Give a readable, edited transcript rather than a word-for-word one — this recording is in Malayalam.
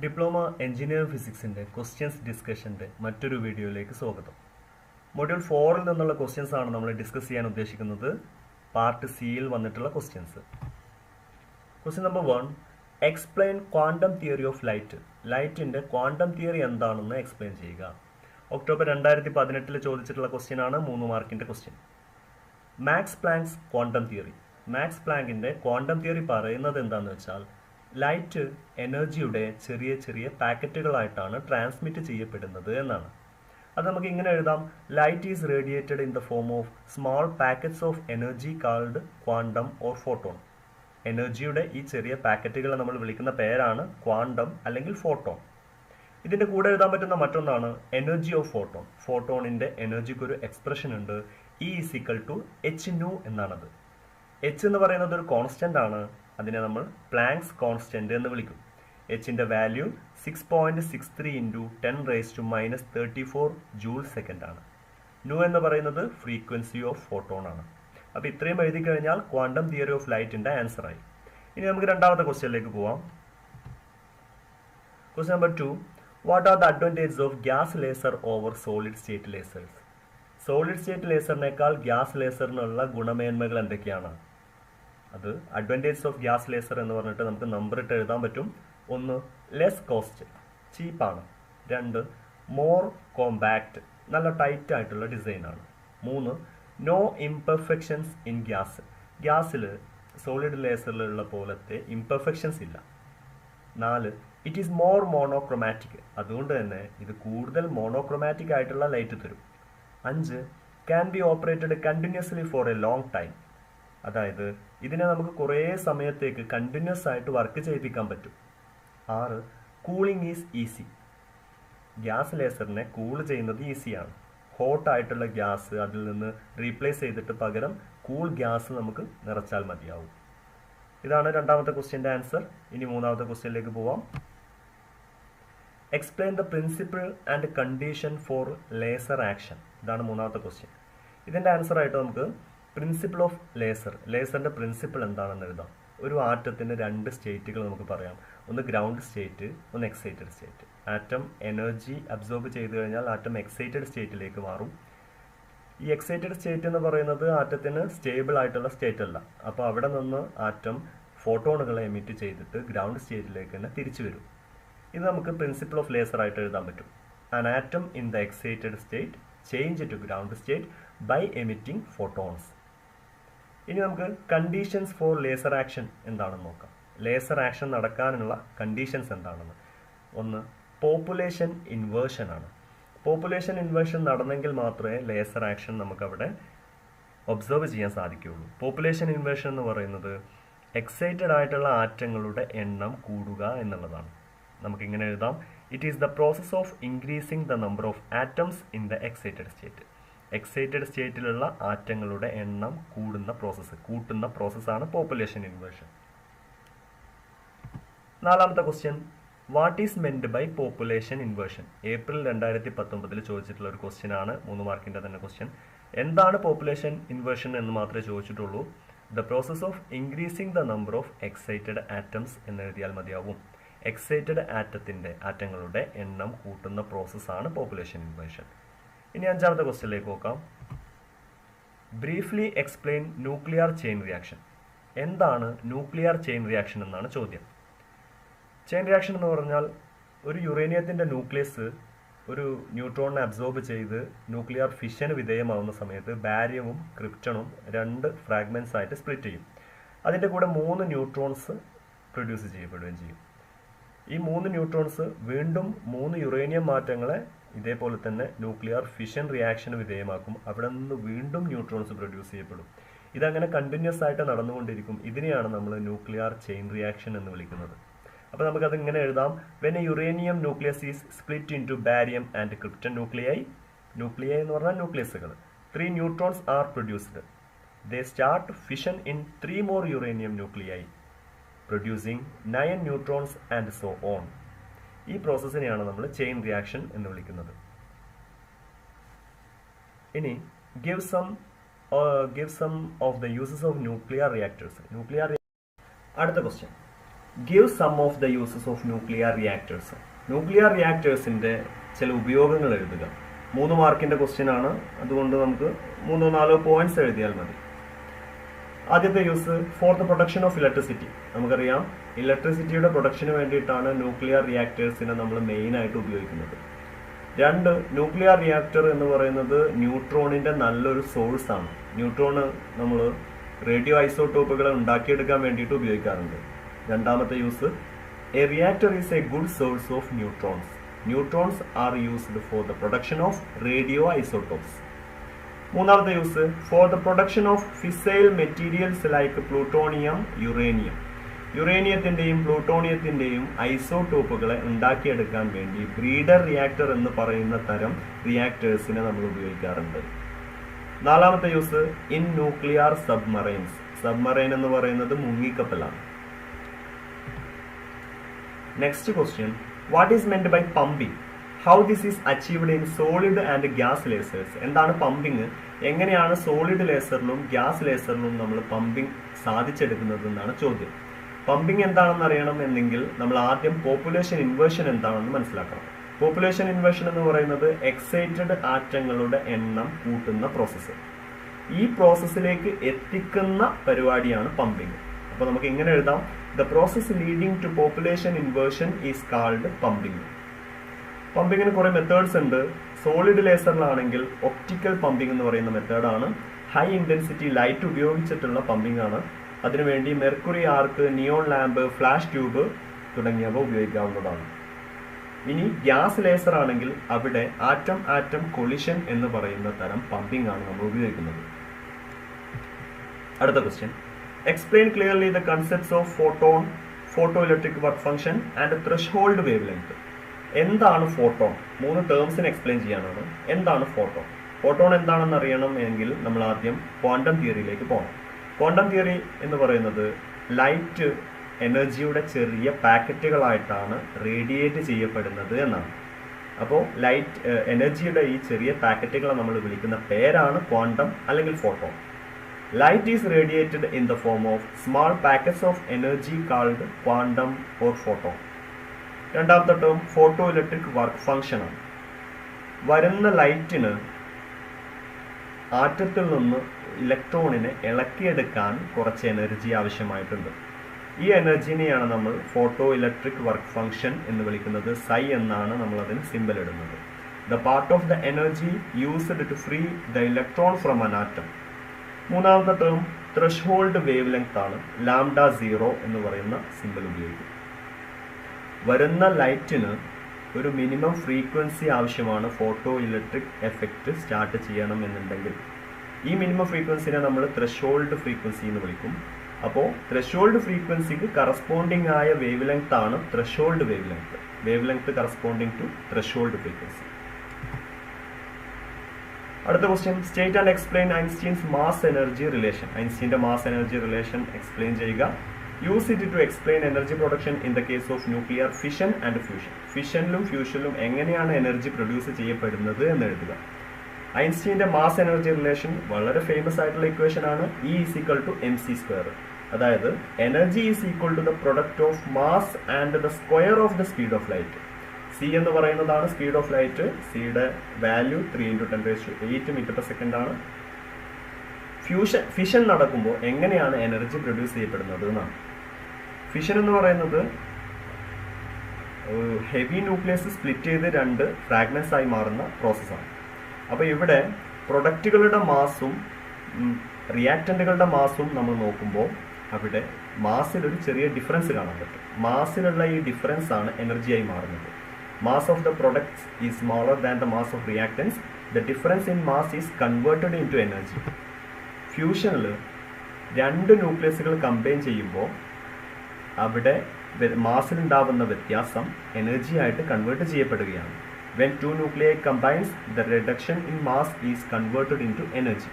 ഡിപ്ലോമ എഞ്ചിനീയറിംഗ് ഫിസിക്സിൻ്റെ ക്വസ്റ്റ്യൻസ് ഡിസ്കഷൻ്റെ മറ്റൊരു വീഡിയോയിലേക്ക് സ്വാഗതം. മൊഡ്യൂൾ 4-ൽ നിന്നുള്ള ക്വസ്റ്റ്യൻസ് ആണ് നമ്മൾ ഡിസ്കസ് ചെയ്യാൻ ഉദ്ദേശിക്കുന്നത്. പാർട്ട് സിയിൽ വന്നിട്ടുള്ള questions. Question number 1, explain quantum theory of light. ലൈറ്റിൻ്റെ ക്വാണ്ടം തിയറി എന്താണെന്ന് എക്സ്പ്ലെയിൻ ചെയ്യുക. ഒക്ടോബർ 2018 ചോദിച്ചിട്ടുള്ള ക്വസ്റ്റ്യൻ ആണ്, 3 മാർക്കിൻ്റെ question. Max Planck's quantum theory. Max പ്ലാങ്കിൻ്റെ ക്വാണ്ടം തിയറി പറയുന്നത് എന്താണെന്ന് വെച്ചാൽ, ലൈറ്റ് എനർജിയുടെ ചെറിയ ചെറിയ പാക്കറ്റുകളായിട്ടാണ് ട്രാൻസ്മിറ്റ് ചെയ്യപ്പെടുന്നത് എന്നാണ്. അത് നമുക്ക് ഇങ്ങനെ എഴുതാം: light is radiated in the form of small packets of energy called quantum or photon. എനർജിയുടെ ഈ ചെറിയ പാക്കറ്റുകളെ നമ്മൾ വിളിക്കുന്ന പേരാണ് ക്വാണ്ടം അല്ലെങ്കിൽ ഫോട്ടോൺ. ഇതിൻ്റെ കൂടെ എഴുതാൻ പറ്റുന്ന മറ്റൊന്നാണ് എനർജി ഓഫ് ഫോട്ടോൺ. ഫോട്ടോണിൻ്റെ എനർജിക്ക് ഒരു എക്സ്പ്രഷൻ ഉണ്ട്, E=hν എന്നാണത്. H എന്ന് പറയുന്നത് ഒരു കോൺസ്റ്റൻ്റ് ആണ്. അതിനെ നമ്മൾ പ്ലാങ്ക്സ് കോൺസ്റ്റൻ്റ് എന്ന് വിളിക്കും. എച്ചിൻ്റെ വാല്യൂ 6.63 × 10⁻⁻34 ജൂൾ/സെക്കൻഡ് ആണ്. ന്യൂ എന്ന് പറയുന്നത് ഫ്രീക്വൻസി ഓഫ് ഫോട്ടോൺ ആണ്. അപ്പോൾ ഇത്രയും എഴുതി കഴിഞ്ഞാൽ ക്വാണ്ടം തിയറി ഓഫ് ലൈറ്റിൻ്റെ ആൻസറായി. ഇനി നമുക്ക് രണ്ടാമത്തെ ക്വസ്റ്റ്യനിലേക്ക് പോവാം. Question number 2, what are the advantages of gas laser over solid state lasers. Solid state ലേസറിനേക്കാൾ ഗ്യാസ് ലേസറിനുള്ള ഗുണമേന്മകൾ എന്തൊക്കെയാണ്? അത് അഡ്വാൻറ്റേജസ് ഓഫ് ഗ്യാസ് ലേസർ എന്ന് പറഞ്ഞിട്ട് നമുക്ക് നമ്പർ ഇട്ട് എഴുതാൻ പറ്റും. 1, ലെസ് കോസ്റ്റ്, ചീപ്പാണ്. 2, മോർ കോമ്പാക്റ്റ്, നല്ല ടൈറ്റ് ആയിട്ടുള്ള ഡിസൈനാണ്. 3, നോ ഇംപെർഫെക്ഷൻസ് ഇൻ ഗ്യാസ്. ഗ്യാസിൽ സോളിഡ് ലേസറിലുള്ള പോലത്തെ ഇംപെർഫെക്ഷൻസ് ഇല്ല. 4, ഇറ്റ് ഈസ് മോർ മോണോക്രോമാറ്റിക്. അതുകൊണ്ട് തന്നെ ഇത് കൂടുതൽ മോണോക്രോമാറ്റിക് ആയിട്ടുള്ള ലൈറ്റ് തരും. 5, can be operated continuously four A long time. അതായത് ഇതിനെ നമുക്ക് കുറേ സമയത്തേക്ക് കണ്ടിന്യൂസ് ആയിട്ട് വർക്ക് ചെയ്യിപ്പിക്കാൻ പറ്റും. 6, കൂളിംഗ് ഈസ് ഈസി. ഗ്യാസ് ലേസറിനെ കൂൾ ചെയ്യുന്നത് ഈസിയാണ്. ഹോട്ട് ആയിട്ടുള്ള ഗ്യാസ് അതിൽ നിന്ന് റീപ്ലേസ് ചെയ്തിട്ട് പകരം കൂൾ ഗ്യാസ് നമുക്ക് നിറച്ചാൽ മതിയാവും. ഇതാണ് രണ്ടാമത്തെ ക്വസ്റ്റ്യൻ്റെ ആൻസർ. ഇനി മൂന്നാമത്തെ ക്വസ്റ്റ്യനിലേക്ക് പോവാം. Explain the principle and condition for laser action. ഇതാണ് മൂന്നാമത്തെ ക്വസ്റ്റ്യൻ. ഇതിൻ്റെ ആൻസറായിട്ട് നമുക്ക് പ്രിൻസിപ്പിൾ ഓഫ് ലേസർ, ലേസറിൻ്റെ പ്രിൻസിപ്പിൾ എന്താണെന്ന് എഴുതാം. ഒരു ആറ്റത്തിന് 2 സ്റ്റേറ്റുകൾ നമുക്ക് പറയാം. ഒന്ന് ഗ്രൗണ്ട് സ്റ്റേറ്റ്, ഒന്ന് excited state. Atom energy absorb ചെയ്ത് കഴിഞ്ഞാൽ ആറ്റം എക്സൈറ്റഡ് സ്റ്റേറ്റിലേക്ക് മാറും. ഈ എക്സൈറ്റഡ് സ്റ്റേറ്റ് എന്ന് പറയുന്നത് ആറ്റത്തിന് സ്റ്റേബിൾ ആയിട്ടുള്ള സ്റ്റേറ്റ് അല്ല. അപ്പോൾ അവിടെ നിന്ന് ആറ്റം ഫോട്ടോണുകളെ എമിറ്റ് ചെയ്തിട്ട് ഗ്രൗണ്ട് സ്റ്റേറ്റിലേക്ക് തന്നെ തിരിച്ചു വരും. ഇത് നമുക്ക് പ്രിൻസിപ്പിൾ ഓഫ് ലേസർ ആയിട്ട് എഴുതാൻ പറ്റും. An atom in the excited state change to ground state by emitting photons. ഇനി നമുക്ക് കണ്ടീഷൻസ് ഫോർ ലേസർ ആക്ഷൻ എന്താണെന്ന് നോക്കാം. ലേസർ ആക്ഷൻ നടക്കാനുള്ള കണ്ടീഷൻസ് എന്താണെന്ന്. 1, പോപ്പുലേഷൻ ഇൻവേർഷൻ ആണ്. പോപ്പുലേഷൻ ഇൻവേർഷൻ നടന്നെങ്കിൽ മാത്രമേ ലേസർ ആക്ഷൻ നമുക്കവിടെ ഒബ്സർവ് ചെയ്യാൻ സാധിക്കുകയുള്ളൂ. പോപ്പുലേഷൻ ഇൻവേർഷൻ എന്ന് പറയുന്നത് എക്സൈറ്റഡ് ആയിട്ടുള്ള ആറ്റങ്ങളുടെ എണ്ണം കൂടുക എന്നുള്ളതാണ്. നമുക്കിങ്ങനെ എഴുതാം: it is the process of increasing the number of atoms in the excited state. Excited സ്റ്റേറ്റിലുള്ള ആറ്റങ്ങളുടെ എണ്ണം കൂട്ടുന്ന പ്രോസസ്സാണ് പോപ്പുലേഷൻ ഇൻവേർഷൻ. നാലാമത്തെ question, what is meant by population inversion. April 2019 ചോദിച്ചിട്ടുള്ള ഒരു ക്വസ്റ്റ്യൻ ആണ്, 3 മാർക്കിൻ്റെ തന്നെ ക്വസ്റ്റ്യൻ. എന്താണ് പോപ്പുലേഷൻ ഇൻവേർഷൻ എന്ന് മാത്രമേ ചോദിച്ചിട്ടുള്ളൂ. The process of increasing the number of excited atoms എന്ന് എഴുതിയാൽ മതിയാവും. എക്സൈറ്റഡ് ആറ്റങ്ങളുടെ എണ്ണം കൂട്ടുന്ന പ്രോസസ്സാണ് പോപ്പുലേഷൻ ഇൻവേർഷൻ. ഇനി അഞ്ചാമത്തെ ക്വസ്റ്റ്യനിലേക്ക് നോക്കാം. Briefly explain nuclear chain reaction. എന്താണ് ന്യൂക്ലിയർ ചെയിൻ റിയാക്ഷൻ എന്നാണ് ചോദ്യം. ചെയിൻ റിയാക്ഷൻ എന്ന് പറഞ്ഞാൽ ഒരു യുറേനിയത്തിൻ്റെ ന്യൂക്ലിയസ് ഒരു ന്യൂട്രോണിനെ അബ്സോർബ് ചെയ്ത് ന്യൂക്ലിയർ ഫിഷന് വിധേയമാവുന്ന സമയത്ത് ബാരിയവും ക്രിപ്റ്റണും 2 ഫ്രാഗ്മെൻറ്റ്സ് ആയിട്ട് സ്പ്ലിറ്റ് ചെയ്യും. അതിൻ്റെ കൂടെ 3 ന്യൂട്രോൺസ് പ്രൊഡ്യൂസ് ചെയ്യപ്പെടുകയും ചെയ്യും. ഈ 3 ന്യൂട്രോൺസ് വീണ്ടും 3 യുറേനിയം മാറ്റങ്ങളെ ഇതേപോലെ തന്നെ ന്യൂക്ലിയർ ഫിഷൻ റിയാക്ഷന് വിധേയമാക്കും. അവിടെ നിന്ന് വീണ്ടും ന്യൂട്രോൺസ് പ്രൊഡ്യൂസ് ചെയ്യപ്പെടും. ഇതങ്ങനെ കണ്ടിന്യൂസ് ആയിട്ട് നടന്നുകൊണ്ടിരിക്കും. ഇതിനെയാണ് നമ്മൾ ന്യൂക്ലിയർ ചെയിൻ റിയാക്ഷൻ എന്ന് വിളിക്കുന്നത്. അപ്പോൾ നമുക്കത് ഇങ്ങനെ എഴുതാം: when a uranium nucleus is split into barium and krypton nuclei എന്ന് പറഞ്ഞാൽ ന്യൂക്ലിയസുകൾ, 3 neutrons are produced. They start fission in 3 more uranium nuclei producing 9 neutrons and so on. ഈ പ്രോസസ്സിനെയാണ് നമ്മൾ ചെയിൻ റിയാക്ഷൻ എന്ന് വിളിക്കുന്നത്. ഇനി give some of the uses of nuclear reactors. അടുത്ത question, give some of the uses of nuclear reactors. Nuclear റിയാക്ടേഴ്സിൻ്റെ ചില ഉപയോഗങ്ങൾ എഴുതുക. 3 മാർക്കിൻ്റെ ക്വസ്റ്റ്യൻ ആണ്, അതുകൊണ്ട് നമുക്ക് 3-4 പോയിന്റ്സ് എഴുതിയാൽ മതി. ആദ്യത്തെ use for the production of electricity. നമുക്കറിയാം ഇലക്ട്രിസിറ്റിയുടെ പ്രൊഡക്ഷന് വേണ്ടിയിട്ടാണ് ന്യൂക്ലിയർ റിയാക്ടേഴ്സിനെ നമ്മൾ മെയിനായിട്ട് ഉപയോഗിക്കുന്നത്. 2, ന്യൂക്ലിയർ റിയാക്ടർ എന്ന് പറയുന്നത് ന്യൂട്രോണിൻ്റെ നല്ലൊരു സോഴ്സാണ്. ന്യൂട്രോണ് നമ്മൾ റേഡിയോ ഐസോട്ടോപ്പുകളെ ഉണ്ടാക്കിയെടുക്കാൻ വേണ്ടിയിട്ട് ഉപയോഗിക്കാറുണ്ട്. രണ്ടാമത്തെ use, a reactor is a good source of neutrons. Neutrons are used for the production of radio isotopes. മൂന്നാമത്തെ use, for the production of fissile materials like plutonium, uranium. യുറേനിയത്തിൻ്റെയും പ്ലൂട്ടോണിയത്തിൻ്റെയും ഐസോട്ടോപ്പുകളെ ഉണ്ടാക്കിയെടുക്കാൻ വേണ്ടി ബ്രീഡർ റിയാക്ടർ എന്ന് പറയുന്ന തരം റിയാക്ടേഴ്സിനെ നമ്മൾ ഉപയോഗിക്കാറുണ്ട്. നാലാമത്തെ use, in nuclear submarines. Submarine എന്ന് പറയുന്നത് മുങ്ങിക്കപ്പലാണ്. Next question, what is meant by pumping? How this is achieved in solid and gas lasers. എന്താണ് പമ്പിങ്? എങ്ങനെയാണ് സോളിഡ് ലേസറിലും ഗ്യാസ് ലേസറിലും നമ്മൾ പമ്പിങ് സാധിച്ചെടുക്കുന്നത് എന്നാണ് ചോദ്യം. പമ്പിങ് എന്താണെന്ന് അറിയണം എന്നെങ്കിൽ നമ്മൾ ആദ്യം പോപ്പുലേഷൻ ഇൻവേർഷൻ എന്താണെന്ന് മനസ്സിലാക്കണം. പോപ്പുലേഷൻ ഇൻവേർഷൻ എന്ന് പറയുന്നത് എക്സൈറ്റഡ് ആറ്റങ്ങളുടെ എണ്ണം കൂട്ടുന്ന പ്രോസസ്സ്. ഈ പ്രോസസ്സിലേക്ക് എത്തിക്കുന്ന പരിപാടിയാണ് പമ്പിങ്. അപ്പോൾ നമുക്ക് ഇങ്ങനെ എഴുതാം, the process leading to population inversion is called pumping. പമ്പിങ്ങിന് കുറേ മെത്തേഡ്സ് ഉണ്ട്. സോളിഡ് ലേസറിലാണെങ്കിൽ ഒപ്റ്റിക്കൽ പമ്പിങ് എന്ന് പറയുന്ന മെത്തേഡാണ്. ഹൈ ഇൻറ്റൻസിറ്റി ലൈറ്റ് ഉപയോഗിച്ചിട്ടുള്ള പമ്പിങ് ആണ്. അതിനുവേണ്ടി മെർക്കുറി ആർക്ക്, നിയോൺ ലാമ്പ്, ഫ്ലാഷ് ട്യൂബ് തുടങ്ങിയവ ഉപയോഗിക്കാവുന്നതാണ്. ഇനി ഗ്യാസ് ലേസർ ആണെങ്കിൽ അവിടെ ആറ്റം ആറ്റം കൊളിഷൻ എന്ന് പറയുന്ന തരം പമ്പിംഗ് ആണ് നമ്മൾ ഉപയോഗിക്കുന്നത്. അടുത്ത question, explain clearly the concepts of photon, photo electric work function and threshold wave length. എന്താണ് ഫോട്ടോൺ? 3 ടേംസിന് എക്സ്പ്ലെയിൻ ചെയ്യാനാണ്. എന്താണ് ഫോട്ടോൺ? ഫോട്ടോൺ എന്താണെന്ന് അറിയണം എങ്കിൽ നമ്മൾ ആദ്യം ക്വാണ്ടം തിയറിയിലേക്ക് പോകണം. ക്വാണ്ടം തിയറി എന്ന് പറയുന്നത് ലൈറ്റ് എനർജിയുടെ ചെറിയ പാക്കറ്റുകളായിട്ടാണ് റേഡിയേറ്റ് ചെയ്യപ്പെടുന്നത് എന്നാണ്. അപ്പോൾ ലൈറ്റ് എനർജിയുടെ ഈ ചെറിയ പാക്കറ്റുകളെ നമ്മൾ വിളിക്കുന്ന പേരാണ് ക്വാണ്ടം അല്ലെങ്കിൽ photon. Light is radiated in the form of small packets of energy called quantum or photon. രണ്ടാമത്തെ term photo electric work function ആണ്. വരുന്ന ലൈറ്റിന് ആറ്റത്തിൽ നിന്ന് ഇലക്ട്രോണിനെ ഇളക്കിയെടുക്കാൻ കുറച്ച് എനർജി ആവശ്യമായിട്ടുണ്ട്. ഈ എനർജിനെയാണ് നമ്മൾ ഫോട്ടോ ഇലക്ട്രിക് വർക്ക് ഫംഗ്ഷൻ എന്ന് വിളിക്കുന്നത്. സൈ എന്നാണ് നമ്മൾ അതിന് സിമ്പൽ ഇടുന്നത്. The part of the energy used to free the electron from an atom. മൂന്നാമത്തെ ടേം ത്രെഷ്ഹോൾഡ് വേവ് ലെങ്ത് ആണ്. λ0 എന്ന് പറയുന്ന സിമ്പൽ ഉപയോഗിക്കും. വരുന്ന ലൈറ്റിന് ഒരു മിനിമം ഫ്രീക്വൻസി ആവശ്യമാണ് ഫോട്ടോ ഇലക്ട്രിക് എഫക്റ്റ് സ്റ്റാർട്ട് ചെയ്യണം എന്നുണ്ടെങ്കിൽ. ഈ മിനിമം ഫ്രീക്വൻസിനെ നമ്മൾ ത്രെഷ്ഹോൾഡ് ഫ്രീക്വൻസി എന്ന് വിളിക്കും. അപ്പോൾ ത്രെഷ്ഹോൾഡ് ഫ്രീക്വൻസിക്ക് കറസ്പോണ്ടിങ് ആയ വേവ് ലെങ്ത് ആണ് threshold wave length. Wave length corresponding to threshold frequency. അടുത്ത question, state and explain Einstein's mass energy relation. ഐൻസ്റ്റീൻ്റെ മാസ് എനർജി റിലേഷൻ എക്സ്പ്ലെയിൻ ചെയ്യുക. Use it to explain energy production in the case of nuclear fission and fusion. ഫിഷനിലും ഫ്യൂഷനിലും എങ്ങനെയാണ് എനർജി പ്രൊഡ്യൂസ് ചെയ്യപ്പെടുന്നത് എന്ന് എഴുതുക. ഐൻസ്റ്റീൻ്റെ മാസ് എനർജി റിലേഷൻ വളരെ ഫേമസ് ആയിട്ടുള്ള ഇക്വേഷൻ ആണ്. E = mc². അതായത് energy is equal to the product of mass and the square of the speed of light. C എന്ന് പറയുന്നതാണ് സ്പീഡ് ഓഫ് ലൈറ്റ്. സിയുടെ വാല്യൂ 3 × 10⁸ മീറ്റർ/സെക്കൻഡ് ആണ്. ഫിഷൻ നടക്കുമ്പോൾ എങ്ങനെയാണ് എനർജി പ്രൊഡ്യൂസ് ചെയ്യപ്പെടുന്നത് എന്നാണ്. ഫിഷൻ എന്ന് പറയുന്നത് ഹെവി ന്യൂക്ലിയസ് സ്പ്ലിറ്റ് ചെയ്ത് 2 ഫ്രാഗ്മെന്റ്സ് ആയി മാറുന്ന പ്രോസസ്സാണ്. അപ്പോൾ ഇവിടെ പ്രൊഡക്റ്റുകളുടെ മാസും റിയാക്റ്റന്റുകളുടെ മാസും നമ്മൾ നോക്കുമ്പോൾ അവിടെ മാസിലൊരു ചെറിയ ഡിഫറൻസ് കാണാൻ പറ്റും. മാസിലുള്ള ഈ ഡിഫറൻസ് ആണ് എനർജിയായി മാറുന്നത്. Mass of the products is smaller than the mass of reactants. The difference in mass is converted into energy. ഫ്യൂഷനിൽ 2 ന്യൂക്ലിയസുകൾ കമ്പൈൻ ചെയ്യുമ്പോൾ അവിടെ മാസിലുണ്ടാവുന്ന വ്യത്യാസം എനർജി ആയിട്ട് കൺവേർട്ട് ചെയ്യപ്പെടുകയാണ്. When 2 nuclei combines, the reduction in mass is converted into energy.